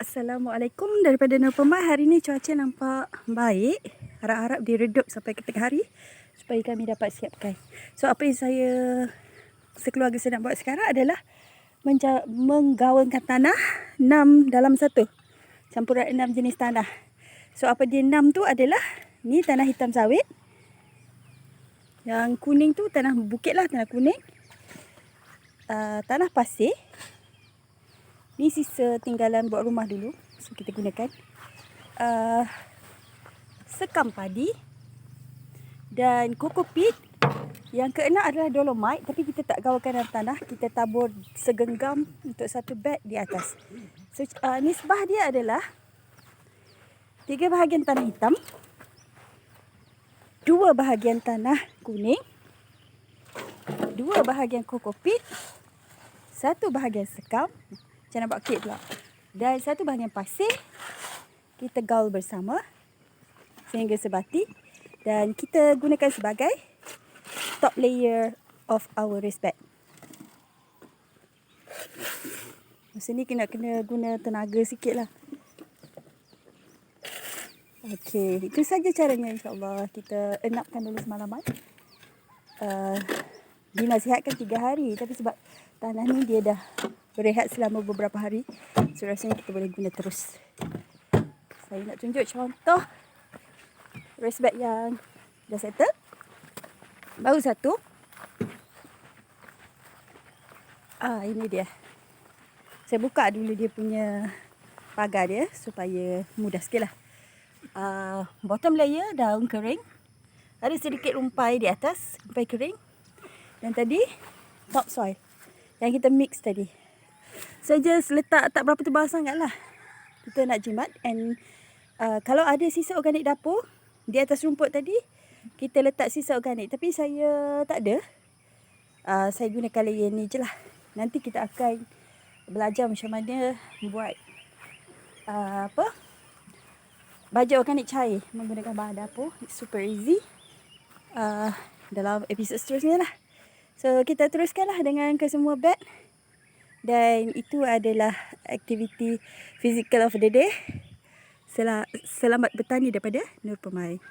Assalamualaikum daripada Nur Pemai. Hari ni cuaca nampak baik. Harap-harap dia redup sampai ke tengah hari supaya kami dapat siapkan. So apa yang saya sekeluarga sedang buat sekarang adalah menggaungkan tanah 6 dalam 1. Campuran 6 jenis tanah. So apa dia 6 tu adalah ni tanah hitam sawit. Yang kuning tu tanah bukit lah, tanah kuning. Tanah pasir. Ni sisa tinggalan buat rumah dulu. So kita gunakan. Sekam padi. Dan kokopit. Yang keenam adalah dolomite. Tapi kita tak gaulkan dalam tanah. Kita tabur segenggam untuk satu beg di atas. So nisbah dia adalah 3 bahagian tanah hitam. 2 bahagian tanah kuning. 2 bahagian kokopit. 1 bahagian sekam. Macam nak buat kek pula. Dan 1 bahagian pasir. Kita gaul bersama. Sehingga sebati. Dan kita gunakan sebagai top layer of our raised bed. Masa ni kena guna tenaga sikit lah. Okey, itu saja caranya insyaAllah. Kita enapkan dulu semalaman. Dinasihatkan 3 hari. Tapi sebab tanah ni dia dah berehat selama beberapa hari. So rasanya kita boleh guna terus. Saya nak tunjuk contoh raised bed yang dah settle. Baru satu. Ini dia. Saya buka dulu dia punya pagar dia supaya mudah sikit lah. Bottom layer daun kering. Ada sedikit rumpai di atas, rumpai kering. Dan tadi top soil yang kita mix tadi. Saya just letak tak berapa tebal sangat lah. Kita nak jimat. And kalau ada sisa organik dapur di atas rumput tadi, kita letak sisa organik. Tapi saya tak ada. Saya gunakan layer ni je lah. Nanti kita akan belajar macam mana buat baja organik cair menggunakan bahan dapur. It's super easy. Dalam episod seterusnya lah. So kita teruskanlah dengan kesemua bed. Dan itu adalah aktiviti physical of the day. Selamat bertani daripada Nur Pemai.